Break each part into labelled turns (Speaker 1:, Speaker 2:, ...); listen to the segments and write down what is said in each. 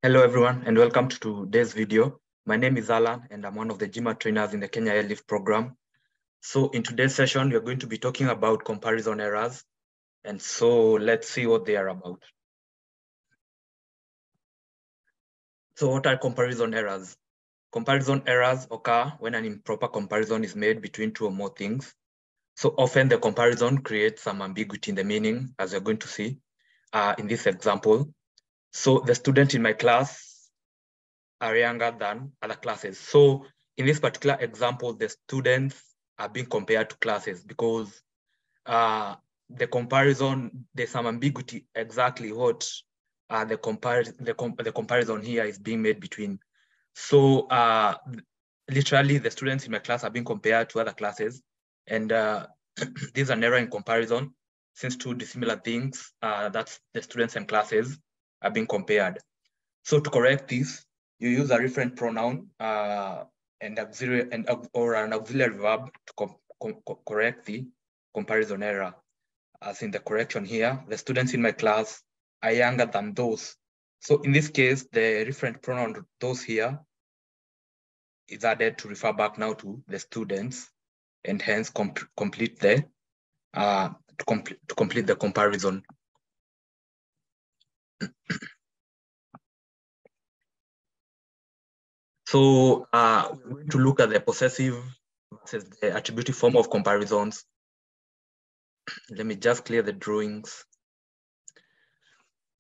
Speaker 1: Hello everyone and welcome to today's video. My name is Alan and I'm one of the GMAT trainers in the Kenya Airlift program. So in today's session, we're going to be talking about comparison errors. And so let's see what they are about. So what are comparison errors? Comparison errors occur when an improper comparison is made between two or more things. So often the comparison creates some ambiguity in the meaning, as we're going to see in this example. So the student in my class are younger than other classes. So in this particular example, the students are being compared to classes because the comparison, there's some ambiguity exactly what the comparison here is being made between. So literally the students in my class are being compared to other classes, and there's an error in comparison since two dissimilar things, that's the students and classes, are being compared. So to correct this, you use a referent pronoun and auxiliary or an auxiliary verb to correct the comparison error. As in the correction here, the students in my class are younger than those. So in this case, the referent pronoun those here is added to refer back now to the students, and hence complete the complete the comparison. So we're going to look at the possessive versus the attributive form of comparisons. Let me just clear the drawings.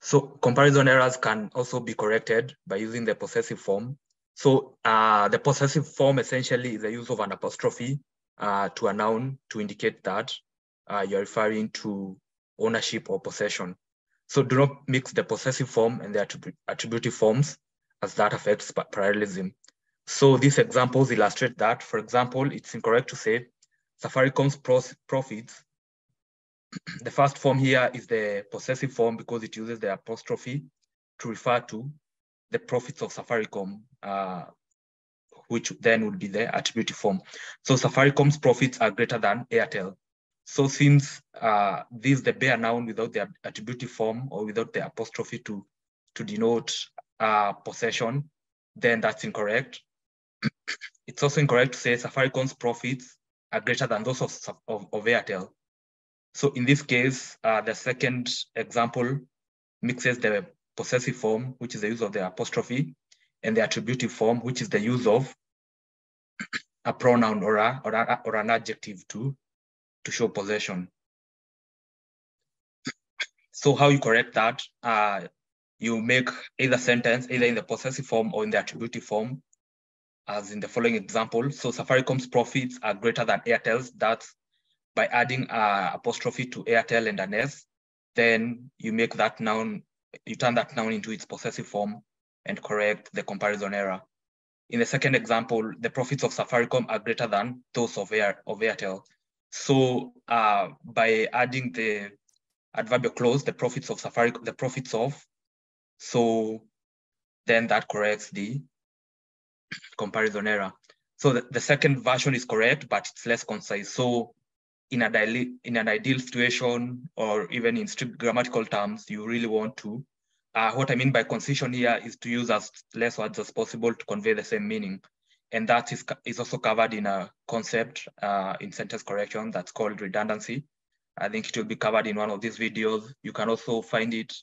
Speaker 1: So comparison errors can also be corrected by using the possessive form. So the possessive form essentially is the use of an apostrophe to a noun to indicate that you're referring to ownership or possession. So do not mix the possessive form and the attributive forms, as that affects parallelism. So these examples illustrate that. For example, it's incorrect to say Safaricom's profits. The first form here is the possessive form because it uses the apostrophe to refer to the profits of Safaricom, which then would be the attributive form. So Safaricom's profits are greater than Airtel. So since this is the bare noun without the attributive form or without the apostrophe to denote possession, then that's incorrect. It's also incorrect to say Safaricom's profits are greater than those of Airtel. So in this case, the second example mixes the possessive form, which is the use of the apostrophe, and the attributive form, which is the use of a pronoun or an adjective to show possession. So how you correct that? You make either sentence, either in the possessive form or in the attributive form, as in the following example. So Safaricom's profits are greater than Airtel's. That's by adding apostrophe to Airtel and an S, then you make that noun, you turn that noun into its possessive form and correct the comparison error. In the second example, the profits of Safaricom are greater than those of Airtel. So by adding the adverbial clause, the profits of Safaricom, the profits of, so then that corrects the comparison error. So the second version is correct, but it's less concise. So in an ideal situation, or even in strict grammatical terms, you really want to, what I mean by concision here is to use as less words as possible to convey the same meaning. And that is also covered in a concept in sentence correction that's called redundancy. I think it will be covered in one of these videos. You can also find it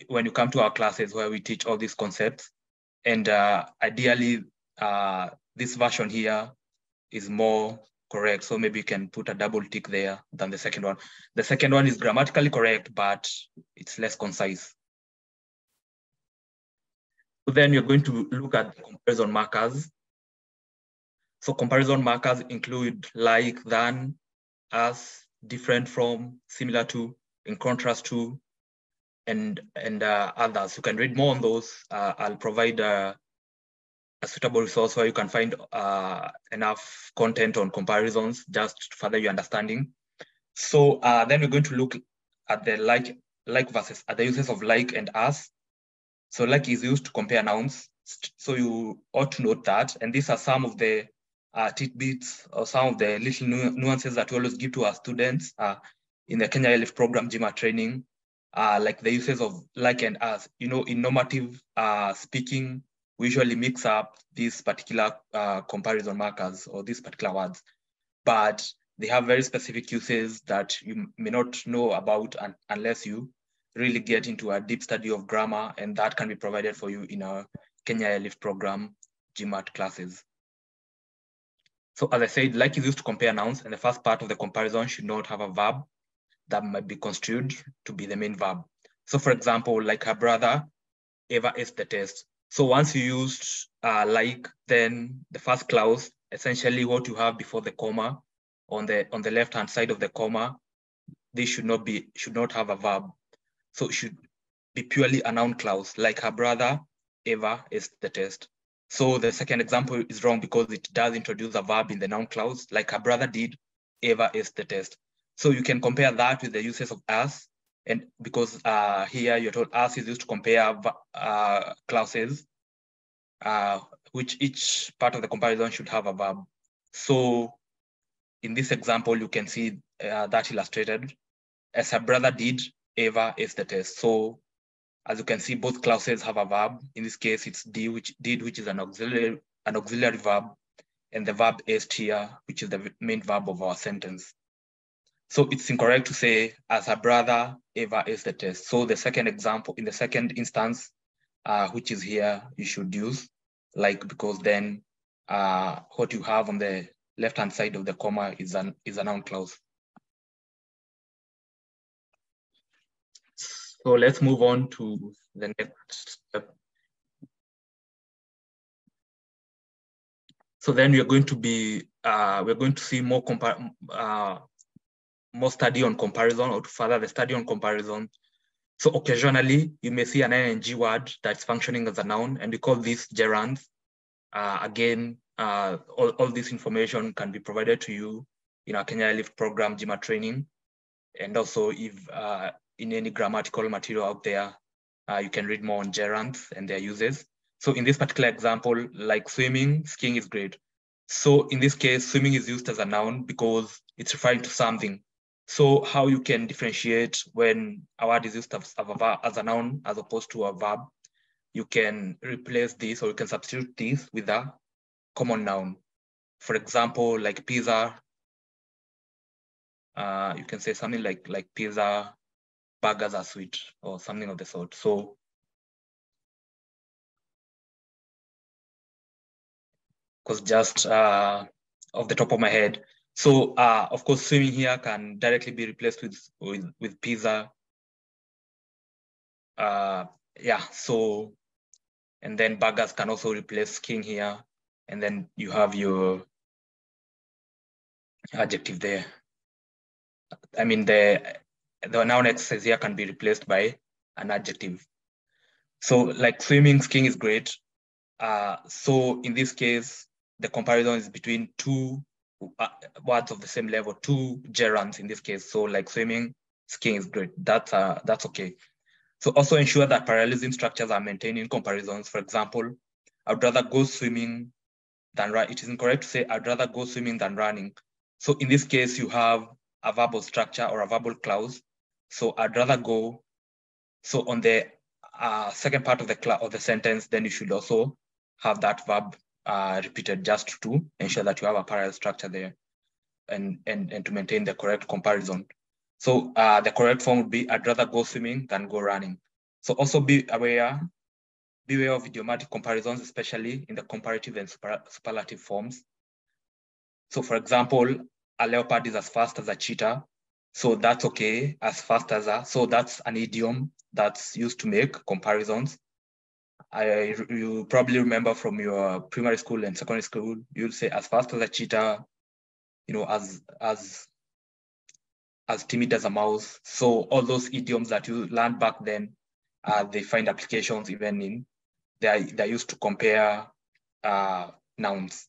Speaker 1: when you come to our classes where we teach all these concepts. And ideally, this version here is more correct. So maybe you can put a double tick there than the second one. The second one is grammatically correct, but it's less concise. So then you're going to look at the comparison markers. So comparison markers include like, than, as, different from, similar to, in contrast to, and others. You can read more on those. I'll provide a suitable resource where you can find enough content on comparisons just to further your understanding. So then we're going to look at the like versus at the uses of like and as. So like is used to compare nouns. So you ought to note that. And these are some of the tidbits or some of the little nuances that we always give to our students in the Kenya Airlift program GMAT training. like the uses of like and as. You know, in normative speaking, we usually mix up these particular comparison markers or these particular words, but they have very specific uses that you may not know about unless you really get into a deep study of grammar, and that can be provided for you in our Kenya Airlift program GMAT classes. So as I said, like is used to compare nouns, and the first part of the comparison should not have a verb that might be construed to be the main verb. So for example, like her brother Eva aced the test. So once you used like, then the first clause, essentially what you have before the comma, on the left hand side of the comma, this should not have a verb. So it should be purely a noun clause, like her brother Eva aced the test. So the second example is wrong because it does introduce a verb in the noun clause, like her brother did Eva aced the test. So you can compare that with the uses of as, and because here you're told as is used to compare clauses, which each part of the comparison should have a verb. So in this example, you can see that illustrated. As her brother did, Eva aced the test. So as you can see, both clauses have a verb. In this case, it's which is an auxiliary verb, and the verb aced here, which is the main verb of our sentence. So it's incorrect to say, as her brother Eva aced the test. So the second example, in the second instance, which is here, you should use like, because then what you have on the left-hand side of the comma is a noun clause. So let's move on to the next step. So then we're going to see more study on comparison, or to further the study on comparison. So occasionally you may see an ing word that's functioning as a noun, and we call this gerunds. Again, all this information can be provided to you in our Kenya Airlift program GMAT training, and also if in any grammatical material out there, you can read more on gerunds and their uses. So in this particular example, like swimming, skiing is great. So in this case, swimming is used as a noun because it's referring to something. So how you can differentiate when a word is used as a noun as opposed to a verb, you can replace this, or you can substitute this with a common noun. For example, like pizza, you can say something like pizza, burgers are sweet, or something of the sort. So because just off the top of my head. So of course, swimming here can directly be replaced with pizza. Yeah, so, and then burgers can also replace skiing here. And then you have your adjective there. I mean, the noun exercise here can be replaced by an adjective. So like swimming, skiing is great. So in this case, the comparison is between two words of the same level, two gerunds in this case. So like swimming, skiing is great. That's okay. So also ensure that parallelism structures are maintained in comparisons. For example, I'd rather go swimming than run. It is incorrect to say I'd rather go swimming than running. So in this case, you have a verbal structure or a verbal clause. So I'd rather go. So on the second part of the sentence, then you should also have that verb repeated, just to ensure that you have a parallel structure there, and to maintain the correct comparison. So the correct form would be, I'd rather go swimming than go running. So also be aware of idiomatic comparisons, especially in the comparative and superlative forms. So for example, a leopard is as fast as a cheetah. So that's okay, as fast as a, so that's an idiom that's used to make comparisons. You probably remember from your primary school and secondary school, you'd say as fast as a cheetah, you know, as timid as a mouse. So all those idioms that you learned back then, they find applications even in, they're used to compare nouns.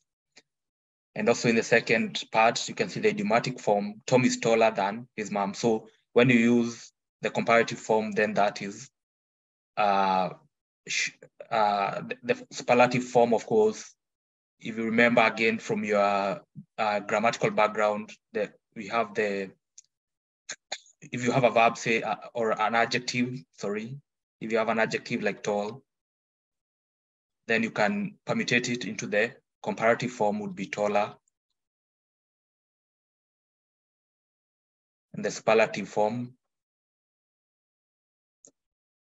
Speaker 1: And also in the second part, you can see the idiomatic form, Tom is taller than his mom. So when you use the comparative form, then that is the superlative form, of course. If you remember again from your grammatical background, that we have the if you have a verb, say, or an adjective, sorry, if you have an adjective like tall, then you can permutate it into the comparative form would be taller. And the superlative form.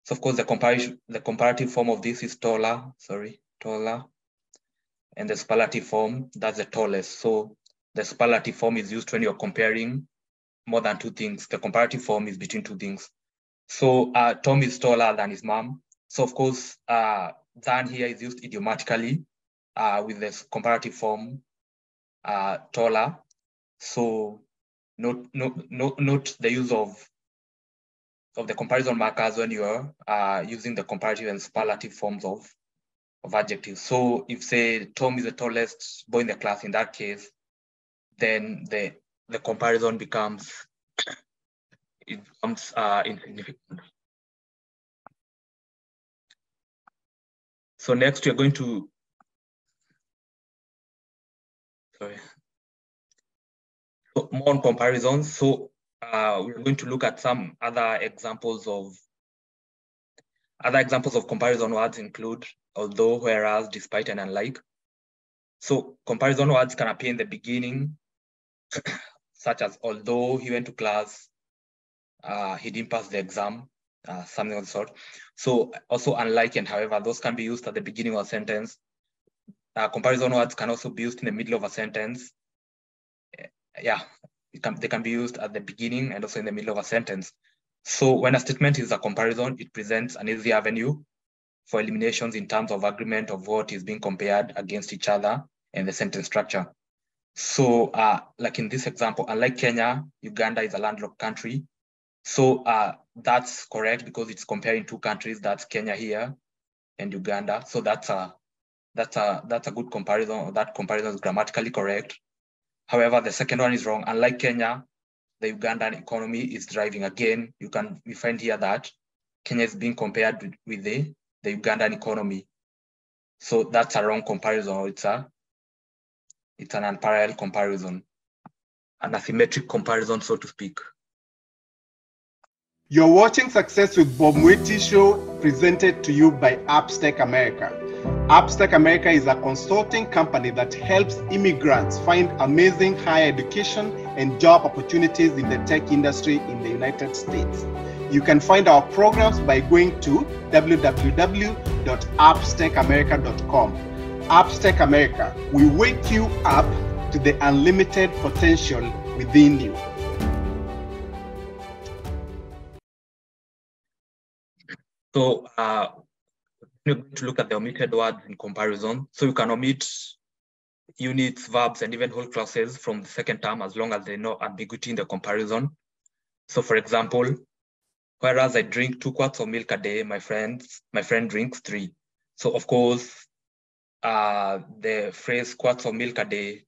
Speaker 1: So of course, the comparative form of this is taller, taller. And the superlative form, that's the tallest. So the superlative form is used when you're comparing more than two things. The comparative form is between two things. So Tom is taller than his mom. So of course, than here is used idiomatically with this comparative form, taller. So note the use of the comparison markers when you are using the comparative and superlative forms of adjectives. So if say Tom is the tallest boy in the class, in that case, then the comparison becomes insignificant. So next we're going to so more on comparisons. So we're going to look at some other examples of comparison words include although, whereas, despite, and unlike. So comparison words can appear in the beginning, such as although he went to class, he didn't pass the exam, something of the sort. So also unlike and however, those can be used at the beginning of a sentence. Comparison words can also be used in the middle of a sentence. Yeah, they can be used at the beginning and also in the middle of a sentence. So when a statement is a comparison, it presents an easy avenue for eliminations in terms of agreement of what is being compared against each other and the sentence structure. So like in this example, unlike Kenya, Uganda is a landlocked country. So that's correct because it's comparing two countries. That's Kenya here and Uganda. So that's a good comparison. That comparison is grammatically correct. However, the second one is wrong. Unlike Kenya, the Ugandan economy is thriving. Again, we find here that Kenya is being compared with the Ugandan economy. So that's a wrong comparison. It's an unparalleled comparison, an asymmetric comparison, so to speak.
Speaker 2: You're watching Success with Bob Mwiti Show, presented to you by Appstech America. Appstech America is a consulting company that helps immigrants find amazing higher education and job opportunities in the tech industry in the United States. You can find our programs by going to www.appstechamerica.com. Appstech America, we wake you up to the unlimited potential within you.
Speaker 1: So we're going to look at the omitted words in comparison. So you can omit units, verbs, and even whole clauses from the second term as long as there's no ambiguity in the comparison. So for example, whereas I drink 2 quarts of milk a day, my friend drinks 3. So of course, the phrase quarts of milk a day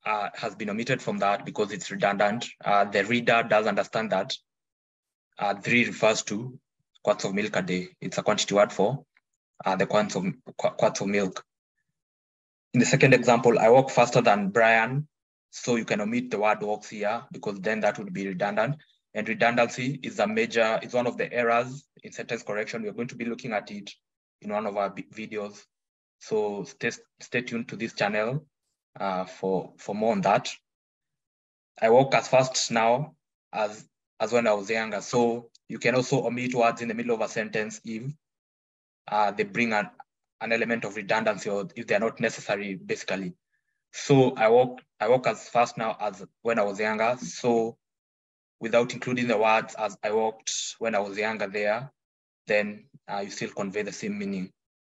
Speaker 1: has been omitted from that because it's redundant. The reader does understand that 3 refers to quarts of milk a day. It's a quantity word for the quarts of milk. In the second example, I walk faster than Brian. So you can omit the word walks here because then that would be redundant. And redundancy is one of the errors in sentence correction. We're going to be looking at it in one of our videos. So stay tuned to this channel for more on that. I walk as fast now as when I was younger. So you can also omit words in the middle of a sentence if they bring an element of redundancy or if they're not necessary, basically. So I walk as fast now as when I was younger. So without including the words as I walked when I was younger there, then you still convey the same meaning.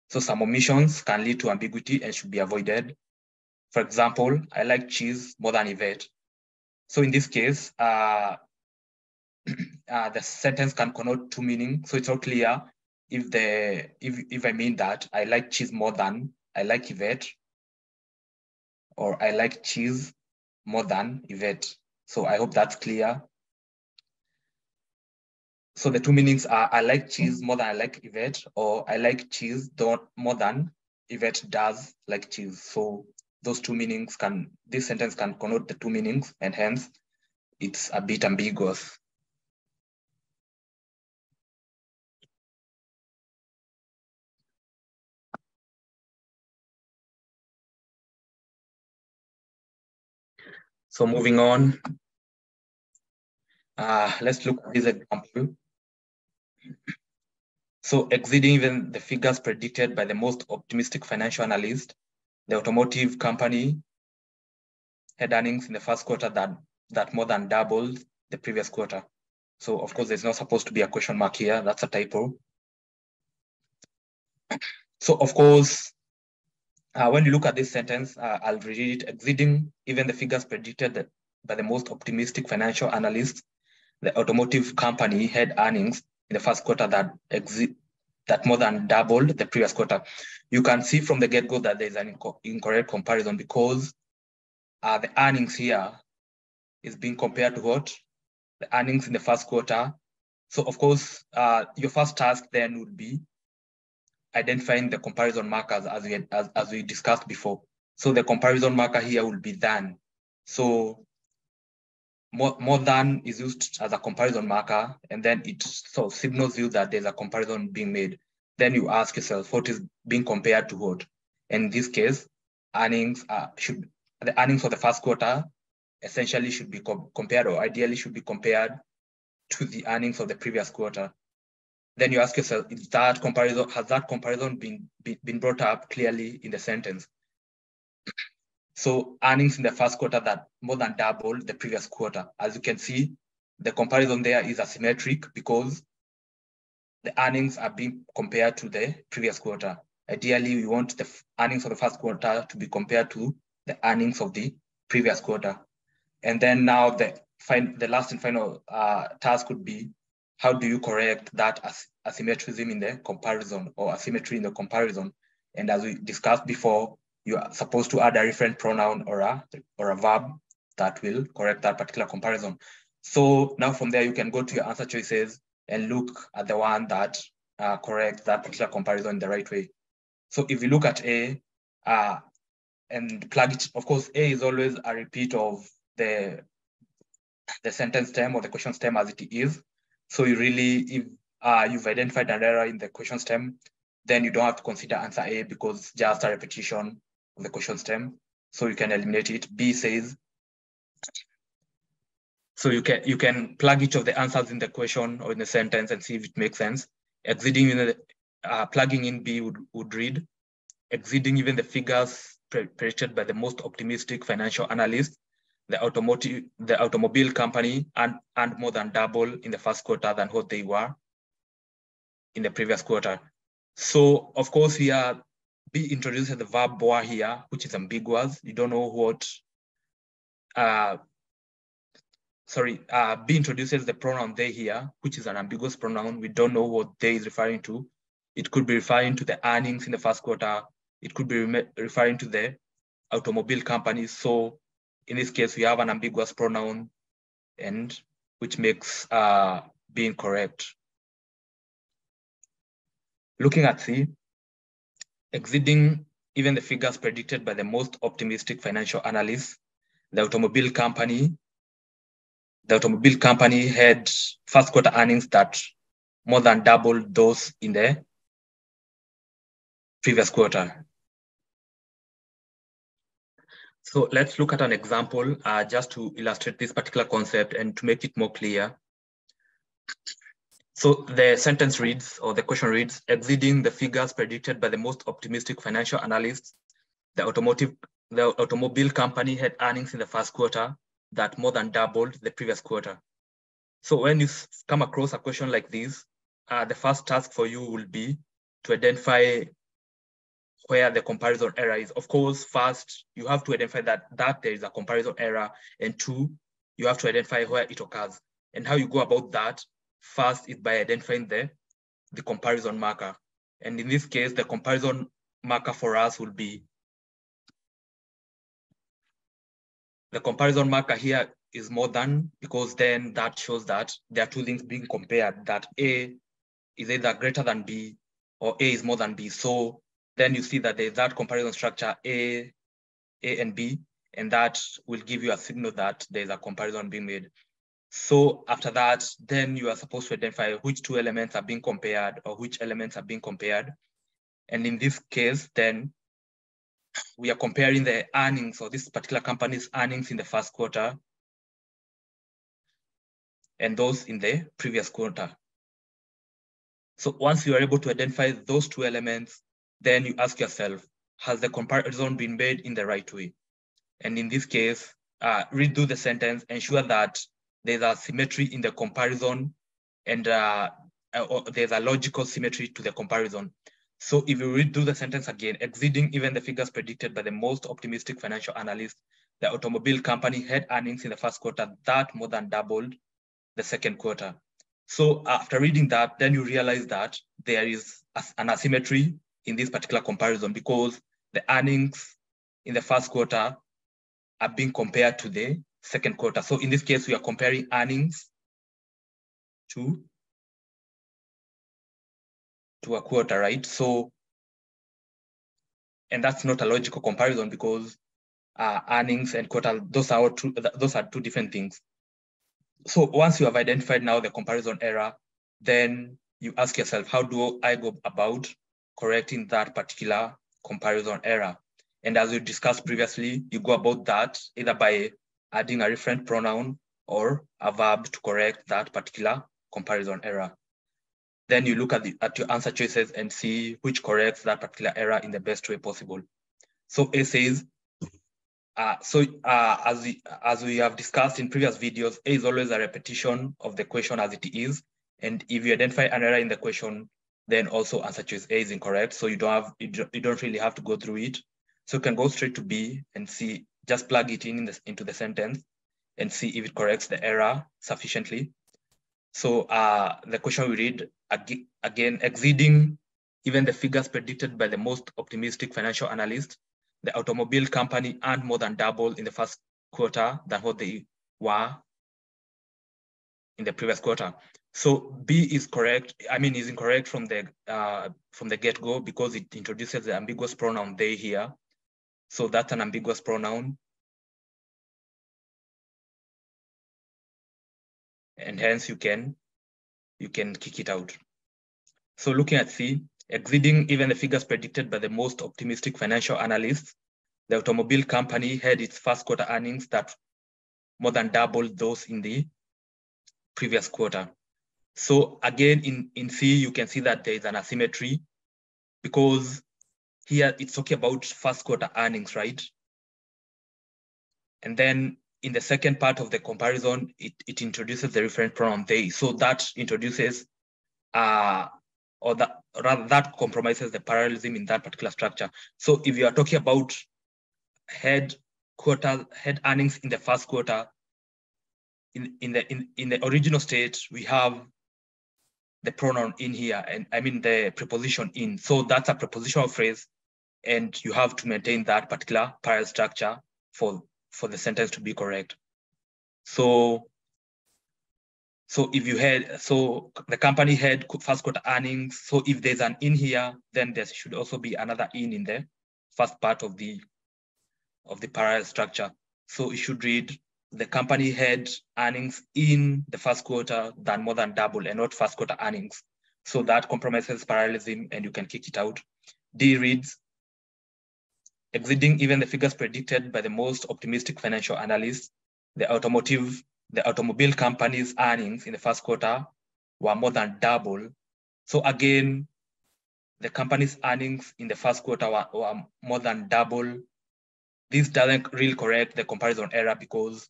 Speaker 1: So some omissions can lead to ambiguity and should be avoided. For example, I like cheese more than Yvette. So in this case, the sentence can connote two meanings. So it's not clear if I mean that I like cheese more than I like Yvette, or I like cheese more than Yvette. So I hope that's clear. So the two meanings are I like cheese more than I like Yvette, or I like cheese more than Yvette does like cheese. So those two meanings this sentence can connote the two meanings, and hence it's a bit ambiguous. So moving on, let's look at this example. So exceeding even the figures predicted by the most optimistic financial analyst, the automotive company had earnings in the first quarter that more than doubled the previous quarter. So of course, there's not supposed to be a question mark here. That's a typo. So of course, when you look at this sentence, I'll read it. Exceeding even the figures predicted by the most optimistic financial analysts, the automotive company had earnings in the first quarter that more than doubled the previous quarter. You can see from the get-go that there's an incorrect comparison because the earnings here is being compared to what? The earnings in the first quarter. So of course, your first task then would be identifying the comparison markers as we discussed before. So the comparison marker here will be than. So more than is used as a comparison marker, and then it so signals you that there's a comparison being made. Then you ask yourself, what is being compared to what? And in this case, earnings the earnings for the first quarter essentially should be compared, or ideally should be compared to the earnings of the previous quarter. Then you ask yourself, has that comparison been brought up clearly in the sentence? So earnings in the first quarter that more than doubled the previous quarter. As you can see, the comparison there is asymmetric because the earnings are being compared to the previous quarter. Ideally, we want the earnings of the first quarter to be compared to the earnings of the previous quarter. And then now the last and final task would be, how do you correct that asymmetrism in the comparison, or asymmetry in the comparison? And as we discussed before, you are supposed to add a referent pronoun or a verb that will correct that particular comparison. So now from there, you can go to your answer choices and look at the one that corrects that particular comparison in the right way. So if you look at A and plug it, of course, A is always a repeat of the sentence stem or the question stem as it is. So you really, if you've identified an error in the question stem, then you don't have to consider answer A because it's just a repetition of the question stem. So you can eliminate it. B says, so you can plug each of the answers in the question or in the sentence and see if it makes sense. Exceeding in the, plugging in B would read, exceeding even the figures predicted by the most optimistic financial analyst, the automobile company earned more than double in the first quarter than what they were in the previous quarter. So of course here, B introduces the verb were here, which is ambiguous. You don't know what, B introduces the pronoun they here, which is an ambiguous pronoun. We don't know what they is referring to. It could be referring to the earnings in the first quarter. It could be referring to the automobile company. So in this case, we have an ambiguous pronoun, and which makes being correct. Looking at C, exceeding even the figures predicted by the most optimistic financial analysts, the automobile company had first quarter earnings that more than doubled those in the previous quarter. So let's look at an example just to illustrate this particular concept and to make it more clear. So the sentence reads, or the question reads, exceeding the figures predicted by the most optimistic financial analysts, the automobile company had earnings in the first quarter that more than doubled the previous quarter. So when you come across a question like this, the first task for you will be to identify where the comparison error is. Of course, first, you have to identify that there is a comparison error, and two, you have to identify where it occurs. And how you go about that, first is by identifying the comparison marker. And in this case, the comparison marker for us will be, the comparison marker here is more than, because then that shows that there are two things being compared, that A is either greater than B or A is more than B. So then you see that there's that comparison structure A and B, and that will give you a signal that there's a comparison being made. So after that, then you are supposed to identify which two elements are being compared or which elements are being compared. And in this case, then we are comparing the earnings of this particular company's earnings in the first quarter and those in the previous quarter. So once you are able to identify those two elements, then you ask yourself, has the comparison been made in the right way? And in this case, redo the sentence, ensure that there's a symmetry in the comparison and there's a logical symmetry to the comparison. So if you redo the sentence again, exceeding even the figures predicted by the most optimistic financial analyst, the automobile company had earnings in the first quarter that more than doubled the second quarter. So after reading that, then you realize that there is an asymmetry in this particular comparison because the earnings in the first quarter are being compared to the second quarter. So in this case, we are comparing earnings to a quarter, right? So, and that's not a logical comparison because earnings and quarter, those are two different things. So once you have identified now the comparison error, then you ask yourself, how do I go about correcting that particular comparison error? And as we discussed previously, you go about that either by adding a referent pronoun or a verb to correct that particular comparison error. Then you look at your answer choices and see which corrects that particular error in the best way possible. So A says, as we have discussed in previous videos, A is always a repetition of the question as it is. And if you identify an error in the question, then also answer choice A is incorrect. So you don't really have to go through it. So you can go straight to B and see, just plug it into the sentence and see if it corrects the error sufficiently. So the question we read, again, exceeding even the figures predicted by the most optimistic financial analyst, the automobile company earned more than double in the first quarter than what they were in the previous quarter. So B is correct. I mean, is incorrect from the get-go because it introduces the ambiguous pronoun they here. So that's an ambiguous pronoun. And hence you can kick it out. So looking at C, exceeding even the figures predicted by the most optimistic financial analysts, the automobile company had its first quarter earnings that more than doubled those in the previous quarter. So again, in C, you can see that there is an asymmetry because here it's talking about first quarter earnings, right? And then in the second part of the comparison, it introduces the referent pronoun they. So that introduces, that compromises the parallelism in that particular structure. So if you are talking about head earnings in the first quarter, in the original state, we have the pronoun in here, and I mean the preposition in. So that's a prepositional phrase, and you have to maintain that particular parallel structure for the sentence to be correct. So if you had, so the company had first quarter earnings. So if there's an in here, then there should also be another in the first part of the parallel structure. So it should read, the company had earnings in the first quarter that more than double and not first quarter earnings. So that compromises parallelism and you can kick it out. D reads, exceeding even the figures predicted by the most optimistic financial analysts, the automobile company's earnings in the first quarter were more than double. So again, the company's earnings in the first quarter were more than double. This doesn't really correct the comparison error because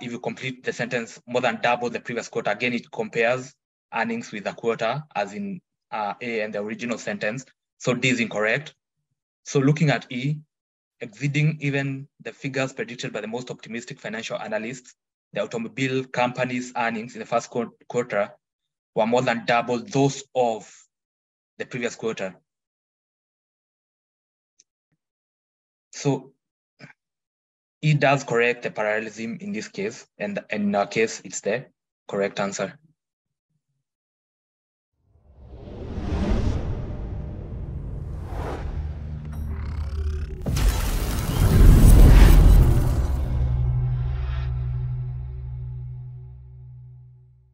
Speaker 1: if you complete the sentence more than double the previous quarter, again, it compares earnings with a quarter as in A and the original sentence. So D is incorrect. So looking at E, exceeding even the figures predicted by the most optimistic financial analysts, the automobile company's earnings in the first quarter were more than double those of the previous quarter. So it does correct the parallelism in this case, and in our case, it's the correct answer.